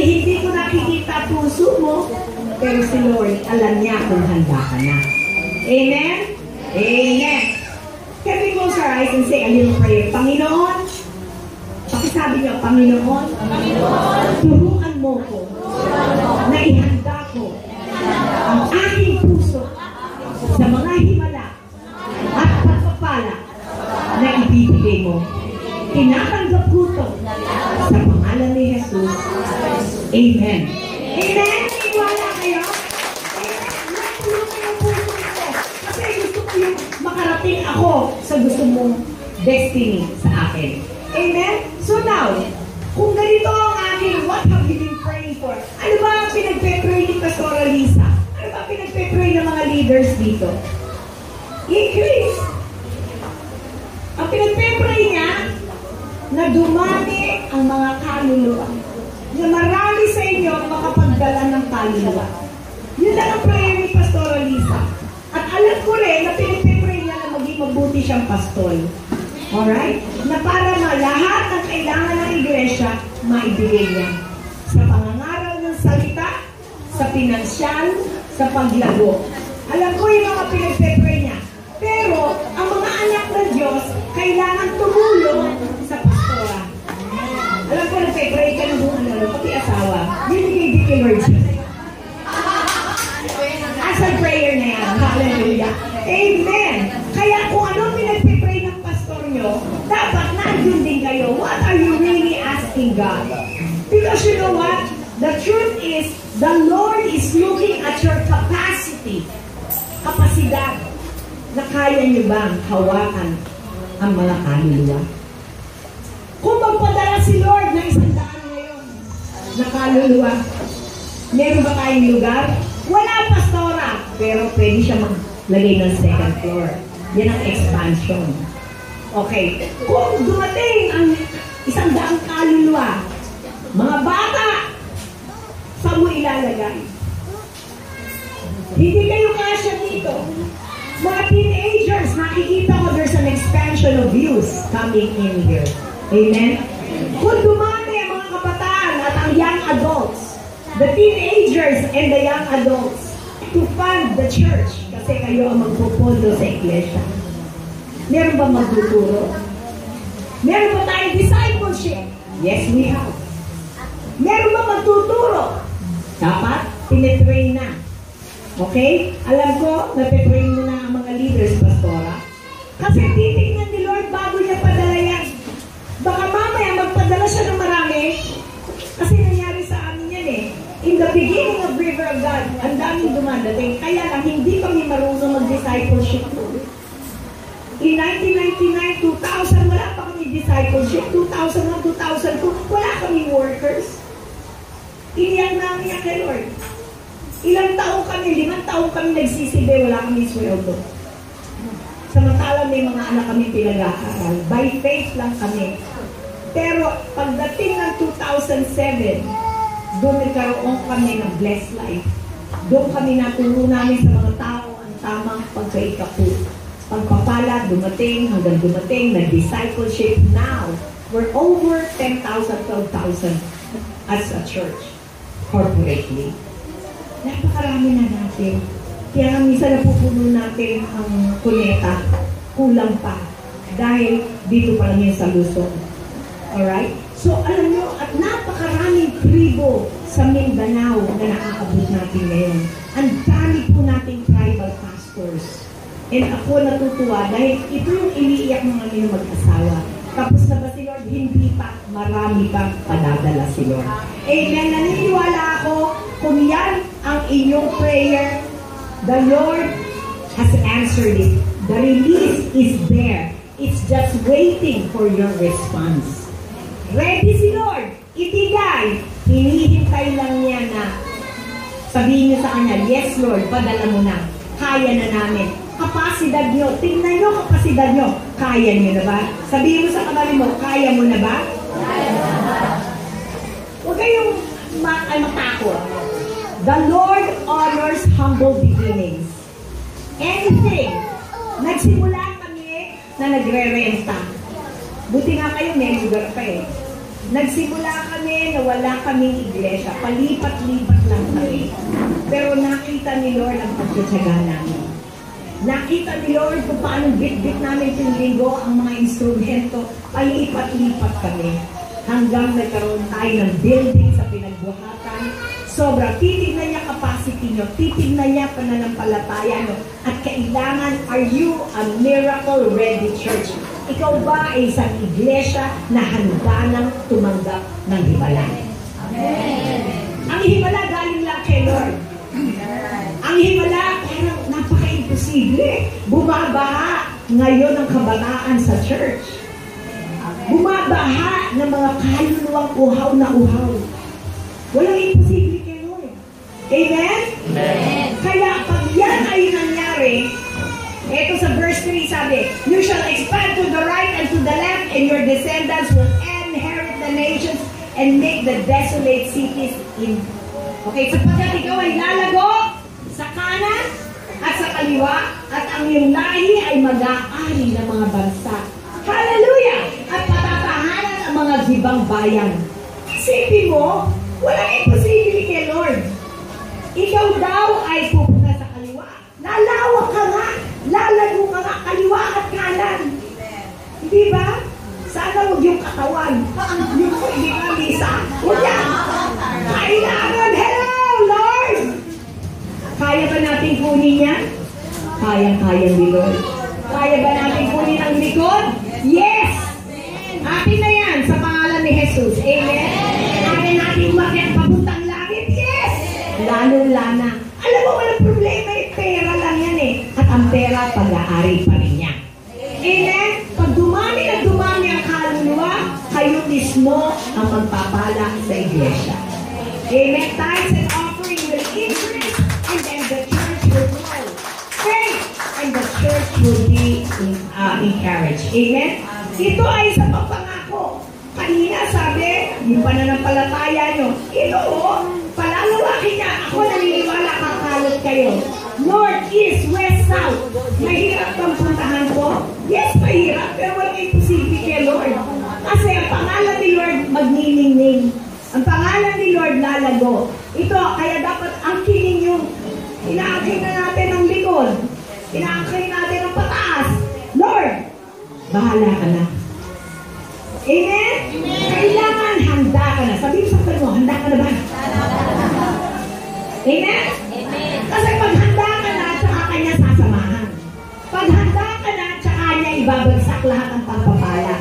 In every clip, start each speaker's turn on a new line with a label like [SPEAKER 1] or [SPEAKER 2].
[SPEAKER 1] Daddy, hindi ko nakikita puso mo, pero si Lord, alam niya kung handa ka na. Amen? Amen. Can we close our eyes and say a little prayer? Panginoon, pakisabi niyo, Panginoon, turuan mo ko na ihanda ko ang aking puso sa mga himala at pagpapala na ibibigay mo. Tinatanggap ko ito sa pangalan ni Jesus. Amen. Amen. Iwala kayo. Kasi gusto ko yung makarating ako sa gusto mong destiny sa akin. Amen? So now, kung ganito ang aking, what have you been praying for? Ano ba ang pinagpe-pray ni Pastora Lisa? Ano ba ang pinagpe-pray ng mga leaders dito? Increase. Ang pinagpe-pray niya, na dumami ang mga kaluluwa. Na marami sa inyo makapagdala ng kaluluwa. Yun lang ang prayer ni Pastora Lisa. At alam ko rin na pinipipray niya na maging mabuti siyang pastol. Alright? Na para lahat ng kailangan ng iglesia, maibigay niya. Sa pangangaral ng salita, sa pinansyal, sa paglago. Alam ko yung mga pinipipray niya. Pero, ang mga anak ng Diyos, kailangan tumulong sa pastora. Alam ko, nagpe-pray ka ng buong pati asawa. Binigay din kay Lord Jesus. As a prayer na yan. Hallelujah. Amen. Kaya kung ano pinagpe-pray ng pastor nyo, dapat nandun din kayo. What are you really asking God? Because you know what? The truth is, the Lord is looking at your capacity. Kapasidad. Na kaya nyo bang hawakan ang mga kaluluwa? Kung magpadala si Lord na 100 ngayon na kaluluwa, meron ba tayong lugar? Wala, pastora, pero pwede siya maglagay ng second floor. Yan ang expansion. Okay, kung dumating ang 100 kaluluwa, mga bata, saan mo ilalagay? Hindi kayo kasya dito. Mga teenagers, nakikita mo there's an expansion of youth coming in here. Amen? Kung dumami ang mga kabataan at ang young adults, the teenagers and the young adults, to fund the church, kasi kayo ang magpupondo sa iglesia. Meron ba magtuturo? Meron ba tayong discipleship? Yes, we have. Meron ba magtuturo? Dapat, tinitrain na. Okay? Alam ko, nape-pray mo na ang mga leaders, pastora. Kasi titignan ni Lord bago niya padala yan. Baka mamaya magpadala siya ng marami. Kasi nangyari sa amin yan eh. In the beginning of River of God, ang daming dumadating. Kaya lang, hindi kami marunong mag-discipleship. In 1999, 2000, wala pa kami discipleship. 2001, 2002, wala kami workers. Iniyak namin yan kay Lord. Ilang taong kami, 5 taong kami nagsisibe, wala kami sweldo. Samantala may mga anak kami pinag-aaral. By faith lang kami. Pero pagdating ng 2007, doon nagkaroon kami ng blessed life. Doon kami naturo namin sa mga tao ang tamang pagkaikapu. Pagpapala, dumating, hanggang dumating, nag-discipleship. Now, we're over 10,000, 12,000 as a church, corporately. Napakarami na natin. Kaya minsan napupuno natin ang kuneta, kulang pa. Dahil dito pa lang yung sa Luzon. Alright? So alam nyo, at napakaraming tribo sa Mindanao na nakakabot natin ngayon. Ang dami po nating tribal pastors. And ako natutuwa dahil ito yung iniiyak ng aming mag-asawa. Tapos na ba si Lord? Hindi pa. Marami pang padadala si Lord. Amen. Naniniwala ako kung yan ang inyong prayer, the Lord has answered it. The release is there. It's just waiting for your response. Ready si Lord. Ibigay. Hinihintay lang niya na sabihin niyo sa kanya, yes Lord, padala mo na. Kaya na namin. Kapasidad nyo. Tingnan nyo kapasidad nyo. Kaya nyo na ba? Sabihin mo sa kamali mo, kaya mo na ba? Kaya na ba? Huwag kayong matakot. The Lord honors humble beginnings. Anything. Nagsimula kami na nagre-renta. Buti nga kayo, may lugar pa eh. Nagsimula kami na wala kaming iglesia. Palipat-lipat lang kami. Pero nakita ni Lord ang pagtsatsaga namin. Nakita ni Lord kung paano bit-bit namin yung linggo ang mga instrumento. Palipat-lipat kami. Hanggang nagkaroon tayo ng building sa pinagbuhatan. Sobra. Titignan niya capacity nyo. Titignan niya pananampalataya nyo. At kailangan, are you a miracle-ready church? Ikaw ba ay isang iglesia na handa nang tumanggap ng himala? Amen. Ang himala galing lang kay Lord. Ang himala, parang napaka-imposible. Bumabaha ngayon ang kabataan sa church. Bumabaha ng mga kaluluwang uhaw na uhaw. Walang imposible kay Lord. Amen? Amen. Kaya pag yan ay nangyari, ito sa verse 3 sabi, you shall expand to the right and to the left, and your descendants will inherit the nations and make the desolate cities in. Okay, sapagkat ikaw ay lalago sa kanan at sa kaliwa, at ang iyong lahi ay mag-aari ng mga bansa. Hallelujah! At patatahanan ang mga gibang bayan. Isipin mo, walang imposible kay Lord. Ikaw daw ay pupunta sa kaliwa. Lalawak ka nga. Lalago ka nga kaliwa at kanan. Hindi ba? Sana huwag yung katawan. Yung hindi ka misa. Huwag yan. Kailangan. Hello, Lord! Kaya ba natin kunin yan? Kaya ni Lord. Kaya ba natin kunin ang likod? Yes! Atin na yan sa pangalan ni Jesus. Amen? Kaya natin umakyat papuntang langit? Yes! Lalo-lana. Alam mo, walang problema eh. Pera lang yan eh. At ang pera, pag-aari pa rin niya. Amen? Pag dumami na dumami ang kaluluwa, kayo mismo ang magpapala sa iglesia. Amen? Tithes and offering will increase, and then the church will grow. Faith, and the church will be encouraged. Amen? Ito ay sa pagpangako. Kanina sabi, yung pananampalataya nyo, ito palalawakin niya. Ako naniniwala kakalot kayo. North, East, West, South. Mahirap bang puntahan ko? Yes, mahirap. Pero walang imposible kay Lord. Kasi ang pangalan ni Lord magniningning. Ang pangalan ni Lord lalago. Ito, kaya dapat angkinin yung inaangkin na natin ang likod. Inaangkin natin ang pataas. Lord, bahala ka na. Amen? Amen? Kailangan handa ka na. Sabihin sa mo, handa ka na ba? Amen? Amen? Kasi pag handa ka na, tsaka kanya sasamahan. Pag handa ka na, tsaka niya ibabagsak lahat ng pagpapala.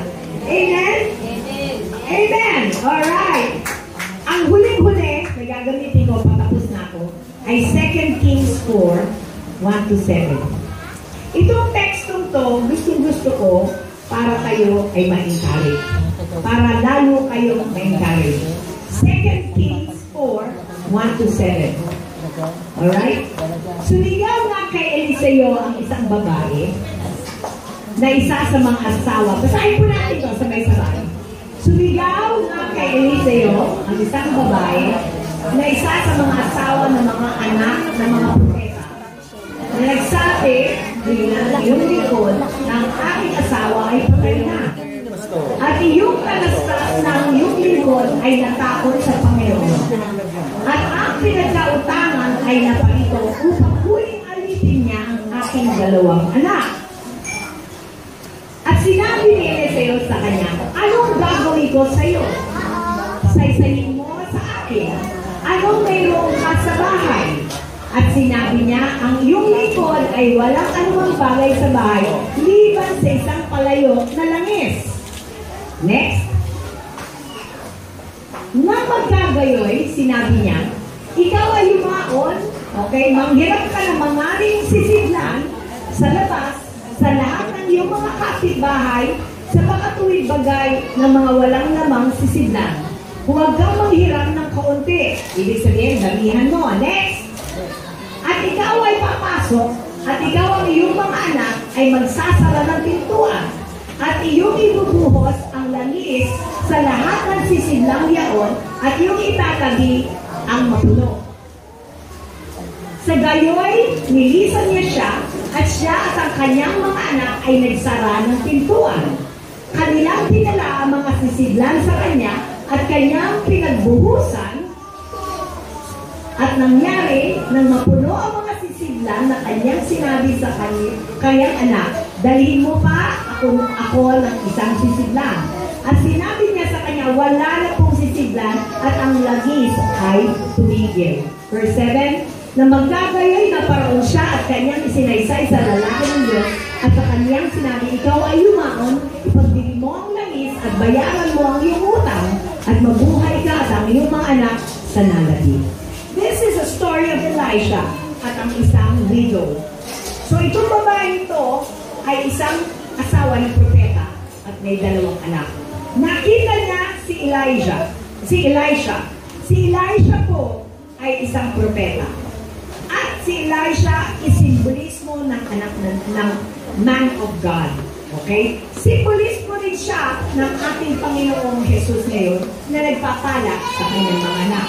[SPEAKER 1] Amen? Amen? Amen? Alright. Ang huling-huli, na gagamitin ko, patapos na ako, ay 2 Kings 4, 1-7. Itong tekstong to, gusto ko, para kayo ay ma-encourage. Para lalo kayo ma-encourage. 2 Kings 4, 1-7. Alright? Sumigaw nga kay Eliseo ang isang babae na isa sa mga asawa. Basahin po natin ito sabay-sabay. Sumigaw nga kay Eliseo ang isang babae na isa sa mga asawa ng mga anak ng mga propeta. Na nagsabi, yung likod ng aking asawa ay patay na. At yung talastas ng yung likod ay natakot sa Panginoon. At ang pinagkautangan ay naparito upang huling alitin niya ang aking dalawang anak. At sinabi ni Eliseo sa kanya, anong gagawin ko sa iyo? Saysayin mo sa akin. Anong mayroon ka sa bahay? At sinabi niya, ang iyong likod ay walang anumang bagay sa bahay, liban sa isang palayok na langis. Next. Nang magkagayoy, sinabi niya, ikaw ay yumaon, okay, manghirap ka ng mangaring sisidlan sa labas, sa lahat ng iyong mga kapitbahay, sa pagkatuwid bagay ng mga walang lamang sisidlan. Huwag kang manghiram ng kaunti. Ibig sabihin, damihan mo. Next. At ikaw ay papasok, at ikaw ang iyong mga anak ay magsasara ng pintuan, at iyong ibubuhos ang langis sa lahat ng sisidlang yaon, at iyong itatabi ang mapuno. Sa gayoy, nilisan niya siya, at siya at ang kanyang mga anak ay nagsara ng pintuan. Kanilang dinala ang mga sisidlan sa kanya, at kanyang pinagbuhusan, at nangyari nang mapuno ang mga sisidlan na kanyang sinabi sa kanyang anak, dalhin mo pa ako ng isang sisidlan. At sinabi niya sa kanya, wala na pong sisidlan at ang langis ay tumigil. Verse 7, na magdagayoy na paraon siya at kanyang isinaysay sa lalaki ng Diyos at sa kanyang sinabi, ikaw ay yumaon, ipagbili mo ang langis at bayaran mo ang iyong utang at mabuhay ka at ang iyong mga anak sa nalagi. This is a story of Elisha at ang isang widow. So itong babae ito ay isang asawa ng propeta at may dalawang anak. Nakita niya si Elisha. Si Elisha po ay isang propeta. At si Elisha is simbolismo ng anak ng man of God. Okay? Simbolismo rin siya ng ating Panginoong Jesus ngayon na nagpapala sa kanyang mga anak.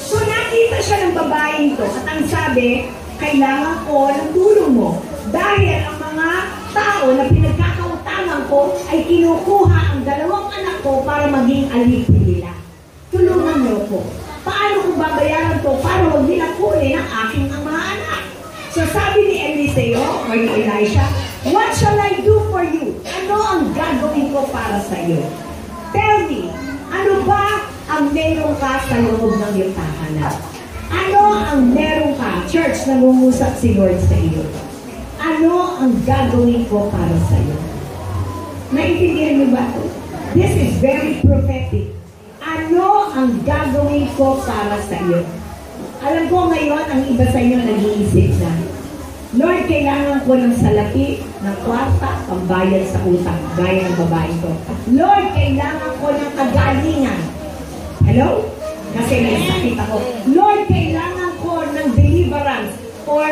[SPEAKER 1] So nakita siya ng babaeng ito at ang sabi, kailangan ko ng tulong mo. Dahil ang mga tao na pinagkakautangan ko ay kinukuha ang dalawang anak ko para maging alipin nila. Tulungan niyo ko. Paano kung babayaran to para huwag nila kunin ang aking mga anak? So sabi ni Eliseo o ni Elisha, what shall I do for you? Ano ang gagawin ko para sa iyo? Tell me, ano ba ang meron ka sa loob ng iyong tahanan? Ano ang meron ka? Church, nangungusap si Lord sa iyo. Ano ang gagawin ko para sa iyo? Naintindihan niyo ba ito? This is very prophetic. Ano ang gagawin ko para sa iyo? Alam ko ngayon, ang iba sa inyo nag-iisip na, Lord, kailangan ko ng salapi, ng kwarta, pambayad sa utang, gaya ng babae ko. Lord, kailangan ko ng kagalingan. Hello? Kasi may sakit ako. Lord, kailangan ko ng deliverance or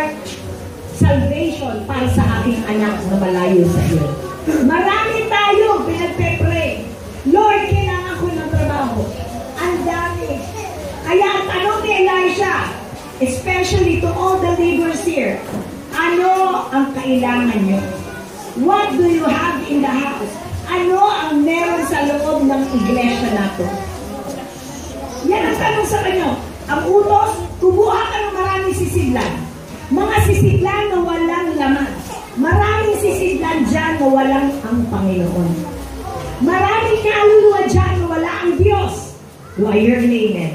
[SPEAKER 1] salvation para sa aking anak na malayo sa iyo. Marami tayo pinagpe-pray. Lord, kailangan ko ng trabaho. Ang dami. Kaya ang tanong ni Elisha, especially to all the laborers here, ano ang kailangan nyo? What do you have in the house? Ano ang meron sa loob ng iglesia nato? Yan ang tanong sa kanyo. Ang utos, kumuha ka ng maraming sisidlan. Mga sisidlan na walang laman. Maraming sisidlan dyan na walang ang Panginoon. Maraming kaluluwa dyan na wala ang Diyos. Do I hear an amen?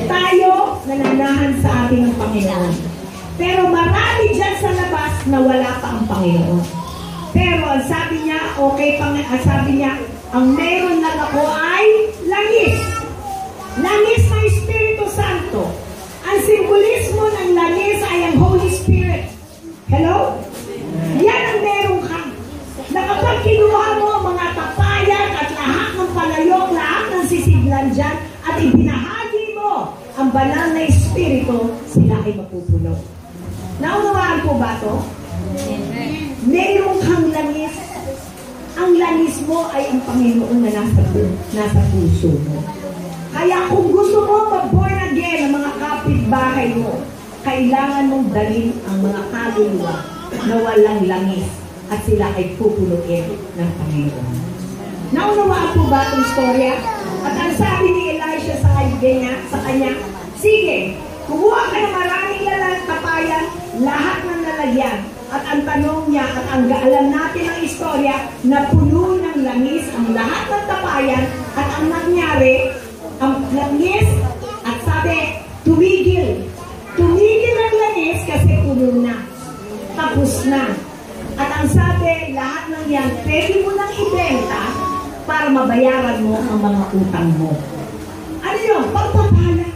[SPEAKER 1] Tayo nananahan sa ating Panginoon. Pero marami dyan sa labas na wala pa ang Panginoon. Pero ang sabi niya, sabi niya, ang meron lang ako ay langis. Langis ng Espiritu Santo. Ang simbolismo ng langis ay ang Holy Spirit. Hello? Yan ang meron ka. Na kapag kinuha mo ang mga tapayan at lahat ng palayok, lahat ng sisiglan dyan, at ibinahagi mo ang banal na Espiritu, sila ay mapupuno. Naunawaan po ba ito? Meron kang langis. Ang langis mo ay ang Panginoon na nasa puso mo. Kaya kung gusto mo mag-born again ang mga kapitbahay mo, kailangan mong dalhin ang mga kaluluwa na walang langis at sila ay pupunuin ng Panginoon. Naunawaan po ba itong storya? At ang sabi ni Elisha sa kanya, sige, kumuha ka ng maraming tapayan, lahat ng lalagyan. At ang tanong niya, at ang alam natin ang istorya, na puno ng langis ang lahat ng tapayan, at ang nangyari, ang langis, at sabi, tumigil. Tumigil ang langis kasi puno na. Tapos na. At ang sabi, lahat ng yan, pwede mo nang ibenta para mabayaran mo ang mga utang mo. Ano yun? Pagpapala.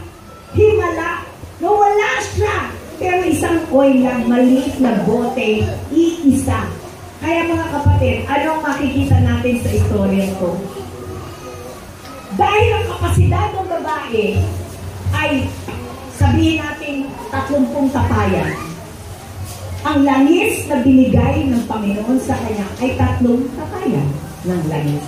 [SPEAKER 1] Himala. Nawala siya. Pero isang oil lang, maliit na bote, iisa. Kaya mga kapatid, anong makikita natin sa istorya ko? Dahil ang kapasidad ng babae ay, sabihin natin, 30 tapayan. Ang langis na binigay ng Panginoon sa kanya ay 3 tapayan ng langis.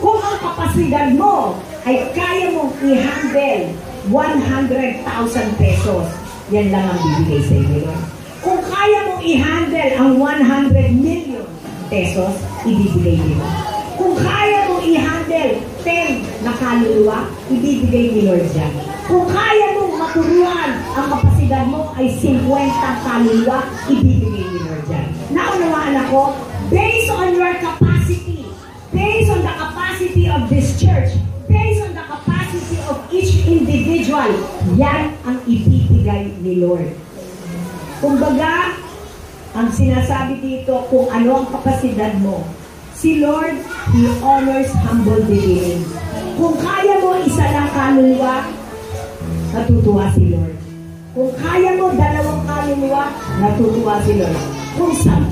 [SPEAKER 1] Kung ang kapasidad mo ay kaya mong i-handle 100,000 pesos, yan lang ang bibigay sa iyo. Kung kaya mong i-handle ang 100 million pesos, ibibigay nila. Kung kaya mong i-handle 10 na kaluluwa, ibibigay ni Lord yan. Kung kaya mong maturuan, ang kapasidad mo ay 50 kaluluwa, ibibigay ni Lord yan. Naunawaan ako, based on your capacity, based on the capacity of this church, based on the capacity of each individual, yan ang ibibigay ni Lord. Kumbaga, ang sinasabi dito kung ano ang kapasidad mo, si Lord, He honors humble beginnings. Kung kaya mo isa lang kaluluwa, natutuwa si Lord. Kung kaya mo 2 kaluluwa, natutuwa si Lord. Kung 10,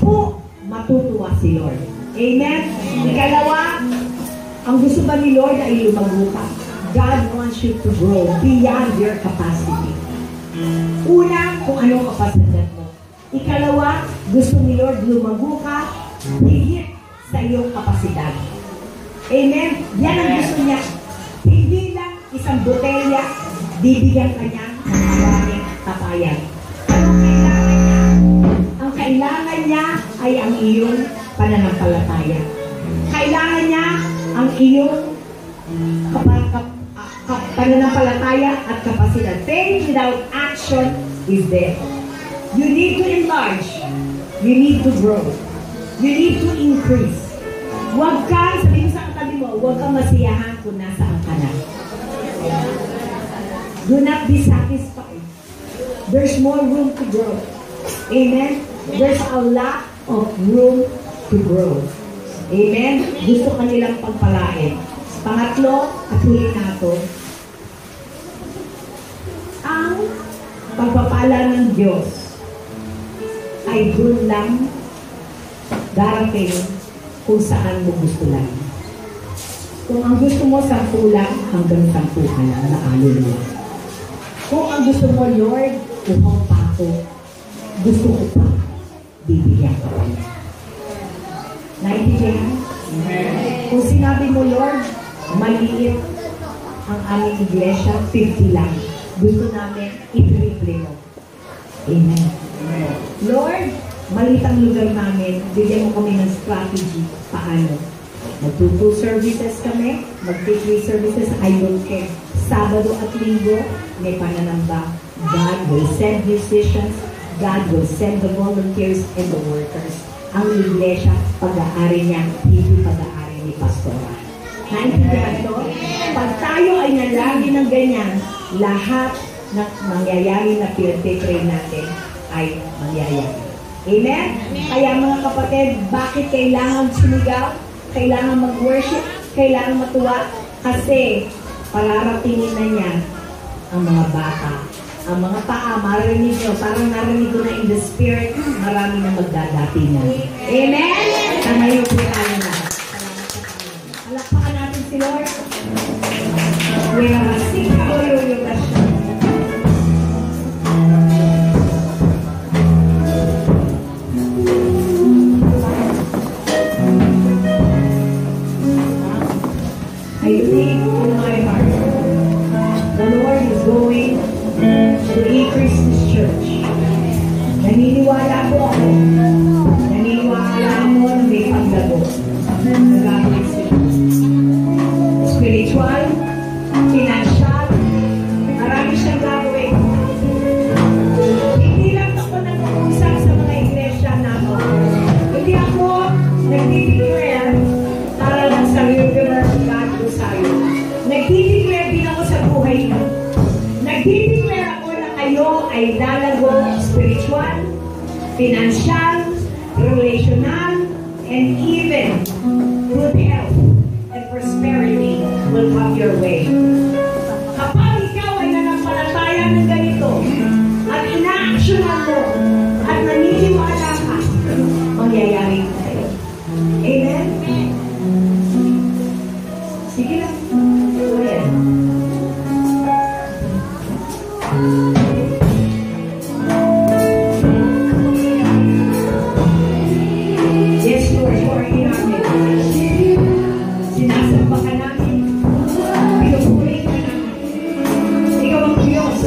[SPEAKER 1] matutuwa si Lord. Amen? Ikalawa, ang gusto ba ni Lord ay lumago ka? God wants you to grow beyond your capacity. Una, kung anong kapasidad mo. Ikalawa, gusto ni Lord lumago ka higit sa iyong kapasidad. Amen? Yan ang gusto niya. Hindi lang isang botelya, bibigyan ka niya ng maraming tapayan. Anong kailangan niya? Ang kailangan niya ay ang iyong pananampalataya. Kailangan niya ang iyong pananampalataya at kapasidad. Faith without action is dead. You need to enlarge. You need to grow. You need to increase. Huwag kang, sabihin sa katabi mo, huwag kang masiyahan kung nasaan ka na. Do not be satisfied. There's more room to grow. Amen? There's a lot of room to grow. Amen? Gusto kanilang pagpalain. Pangatlo, at huli na ito, ang pagpapala ng Diyos ay doon lang darating kung saan mo gusto lang. Kung ang gusto mo 10 lang, hanggang 10 ka lang na kaluluwa. Kung ang gusto mo, Lord, uhaw pa ako, gusto ko pa, bibigyan ko pa. Naintindihan? Kung sinabi mo, Lord, maliit ang aming iglesia, 50 lang. Gusto namin, i-triple mo. Amen. Lord, maliit ang lugar namin, bigyan mo kami ng strategy. Paano? Mag-2 services kami, mag-3 services, I don't care. Sabado at Linggo, may pananamba. God will send musicians, God will send the volunteers and the workers. Ang iglesia, pag-aari niya, hindi pag-aari ni Pastora. Naintindihan to? Pag tayo ay nalagi ng ganyan, lahat na mangyayari na pinag-pray natin ay mangyayari. Amen? Kaya mga kapatid, bakit kailangan sumigaw? Kailangan mag-worship? Kailangan matuwa? Kasi pararatingin na niya ang mga bata. Ang mga paa, marinig nyo, parang narinig ko na in the spirit, marami na magdadatingan. Amen? Tanayo po tayo na. Alakpakan natin si Lord. We are a single revelation. I think in my heart, the Lord is going to increase this church. Naniniwala po ako. Naniniwala mo na may paglago. Nagagawin sila. Spiritual, financial, marami siyang gagawin. Hindi lang ako nag-uusap sa mga iglesia na ako. Hindi ako nag-declare para lang sa regular God ko sa'yo. Nag-declare din ako sa buhay niyo. Nag-declare ako na kayo ay lalago spiritual, financial, relational, and even good health and prosperity will come your way. Kapag ikaw ay nanampalataya ng ganito at ina-actionan mo at naniniwala ka, mangyayari ito sa'yo. Amen? Sige lang. Go ahead. Yes, Lord, you are in our midst. Sinasamba ka namin. Pinupuri ka namin. Ikaw ang Diyos.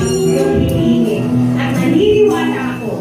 [SPEAKER 1] yung hinihingi. At naniniwala ako